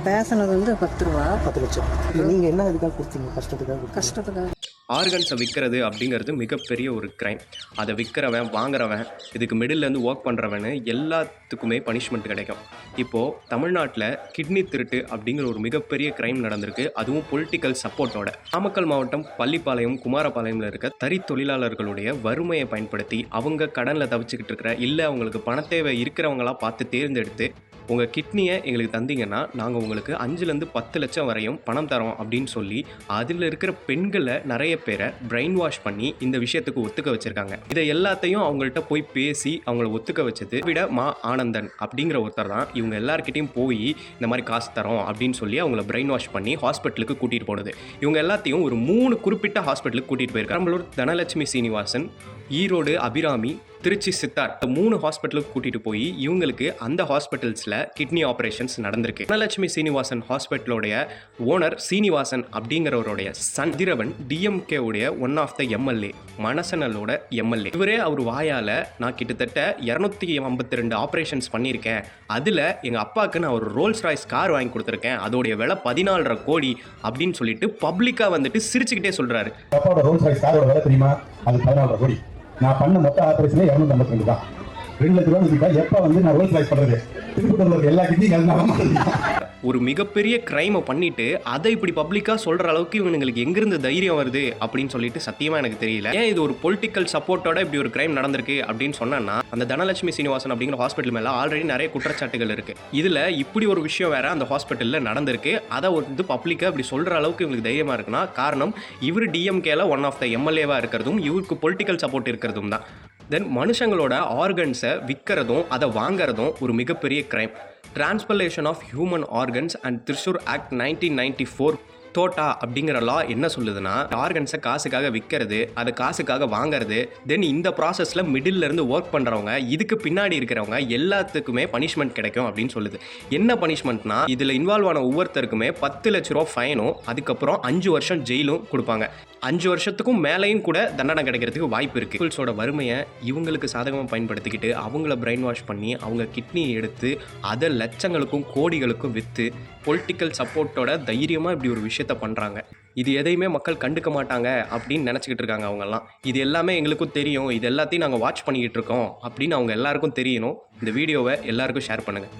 பேசினது வந்து 10 ரூபா. 10 லட்சம். நீங்கள் என்ன இதுக்காக கொடுத்தீங்க? கஷ்டத்துக்காக. ஆர்கன்ஸை விற்கிறது அப்படிங்கிறது மிகப்பெரிய ஒரு க்ரைம். அதை விற்கிறவன் வாங்குறவன் இதுக்கு மிடில்லேருந்து ஒர்க் பண்ணுறவனு எல்லாத்துக்குமே பனிஷ்மெண்ட் கிடைக்கும். இப்போது தமிழ்நாட்டில் கிட்னி திருட்டு அப்படிங்கிற ஒரு மிகப்பெரிய க்ரைம் நடந்திருக்கு, அதுவும் பொலிட்டிக்கல் சப்போர்ட்டோட. நாமக்கல் மாவட்டம் பள்ளிப்பாளையம் குமாரபாளையமில் இருக்க தறி தொழிலாளர்களுடைய வறுமையை பயன்படுத்தி அவங்க கடனில் தவிச்சுக்கிட்டு இருக்கிற இல்லை அவங்களுக்கு பணத்தேவை இருக்கிறவங்களா பார்த்து தேர்ந்தெடுத்து உங்கள் கிட்னியை எங்களுக்கு தந்தீங்கன்னா நாங்கள் உங்களுக்கு 5லேருந்து 10 லட்சம் வரையும் பணம் தரோம் அப்படின்னு சொல்லி அதில் இருக்கிற பெண்களை நிறைய பேரை பிரெயின் வாஷ் பண்ணி இந்த விஷயத்துக்கு ஒத்துக்க வச்சுருக்காங்க. இதை எல்லாத்தையும் அவங்கள்ட்ட போய் பேசி அவங்கள ஒத்துக்க வச்சது விட ஆனந்தன் அப்படிங்கிற ஒருத்தர் தான். இவங்க எல்லாருக்கிட்டையும் போய் இந்த மாதிரி காசு தரோம் அப்படின்னு சொல்லி அவங்கள பிரெயின் வாஷ் பண்ணி ஹாஸ்பிட்டலுக்கு கூட்டிகிட்டு போனது. இவங்க எல்லாத்தையும் ஒரு 3 குறிப்பிட்ட ஹாஸ்பிட்டலுக்கு கூட்டிகிட்டு போயிருக்காங்க. நம்மளோட தனலட்சுமி சீனிவாசன், ஈரோடு அபிராமி, திருச்சி சித்தார், 3 ஹாஸ்பிட்டலுக்கு கூட்டிகிட்டு போய் இவங்களுக்கு அந்த ஹாஸ்பிட்டல்ஸில் கிட்னி ஆப்ரேஷன்ஸ் நடந்திருக்கு. தனலட்சுமி சீனிவாசன் ஹாஸ்பிட்டலோடைய ஓனர் சீனிவாசன் அப்படிங்கிறவருடைய சன் திரவன் டிஎம்கே உடைய ஒன் ஆஃப் த எம்எல்ஏ, மணசனலோட எம்எல்ஏ. இவரே அவர் வாயால் நான் கிட்டத்தட்ட 252 ஆப்ரேஷன்ஸ் பண்ணியிருக்கேன், அதில் எங்கள் அப்பாவுக்கு நான் ஒரு ரோல்ஸ் ராய்ஸ் கார் வாங்கி கொடுத்துருக்கேன், அதோடைய விலை 14.5 கோடி அப்படின்னு சொல்லிட்டு பப்ளிக்காக வந்துட்டு சிரிச்சுக்கிட்டே சொல்கிறாரு. அப்பாவோட ரோல்ஸ் ராய்ஸ் காரோட விலை தெரியுமா? அது 14.5 கோடி. நான் பண்ண மொத்த ஆபரேஷனே 252 தான். 2 லட்ச ரூபா எப்போ வந்து நான் ரோல்ஸ் ராய்ஸ் பண்ணுறது? திருப்பூரில் எல்லா கிட்னியும் ஒரு மிகப்பெரிய க்ரைமை பண்ணிட்டு அதை இப்படி பப்ளிக்காக சொல்கிற அளவுக்கு இவங்களுக்கு எங்கிருந்து தைரியம் வருது அப்படின்னு சொல்லிட்டு சத்தியமாக எனக்கு தெரியல. ஏன் இது ஒரு பொலிட்டிக்கல் சப்போர்ட்டோட இப்படி ஒரு க்ரைம் நடந்திருக்கு அப்படின்னு சொன்னா, அந்த தனலட்சுமி சீனிவாசன் அப்படிங்கிற ஹாஸ்பிட்டல் மேலே ஆல்ரெடி நிறைய குற்றச்சாட்டுகள் இருக்குது. இதில் இப்படி ஒரு விஷயம் வேற அந்த ஹாஸ்பிட்டலில் நடந்திருக்கு. அதை வந்து பப்ளிக்காக இப்படி சொல்கிற அளவுக்கு இவங்களுக்கு தைரியமாக இருக்குன்னா காரணம் இவர் டிஎம்கேல ஒன் ஆஃப் த எம்எல்ஏவாக இருக்கிறதும் இவருக்கு பொலிட்டிக்கல் சப்போர்ட் இருக்கிறதும் தான். தென் மனுஷங்களோட ஆர்கன்ஸை விற்கிறதும் அதை வாங்கிறதும் ஒரு மிகப்பெரிய crime. Transplantation of human organs and tissues act 1994 தோட்டா அப்படிங்கிற லா என்ன சொல்லுதுன்னா, ஆர்கன்ஸை காசுக்காக விற்கிறது, அதை காசுக்காக வாங்கிறது, தென் இந்த ப்ராசஸில் மிடில் இருந்து ஒர்க் பண்ணுறவங்க இதுக்கு பின்னாடி இருக்கிறவங்க எல்லாத்துக்குமே பனிஷ்மெண்ட் கிடைக்கும் அப்படின்னு சொல்லுது. என்ன பனிஷ்மெண்ட்னா, இதில் இன்வால்வ் ஆன ஒவ்வொருத்தருக்குமே 10 லட்ச ரூபா ஃபைனும் அதுக்கப்புறம் 5 வருஷம் ஜெயிலும் கொடுப்பாங்க. 5 வருஷத்துக்கும் மேலேயும் கூட தண்டனை கிடைக்கிறதுக்கு வாய்ப்பு இருக்குது. பீப்புள்ஸோட வறுமையை இவங்களுக்கு சாதகமாக பயன்படுத்திக்கிட்டு அவங்கள பிரெயின் வாஷ் பண்ணி அவங்க கிட்னியை எடுத்து அதை லட்சங்களுக்கும் கோடிகளுக்கும் விற்று பொலிட்டிக்கல் சப்போர்ட்டோட தைரியமாக இப்படி ஒரு விஷயத்த பண்ணுறாங்க. இது எதையுமே மக்கள் கண்டுக்க மாட்டாங்க அப்படின்னு நினச்சிக்கிட்டு இருக்காங்க அவங்கெல்லாம். இது எல்லாமே எங்களுக்கும் தெரியும், இது எல்லாத்தையும் நாங்கள் வாட்ச் பண்ணிக்கிட்டு இருக்கோம் அப்படின்னு அவங்க எல்லாருக்கும் தெரியணும். இந்த வீடியோவை எல்லாருக்கும் ஷேர் பண்ணுங்கள்.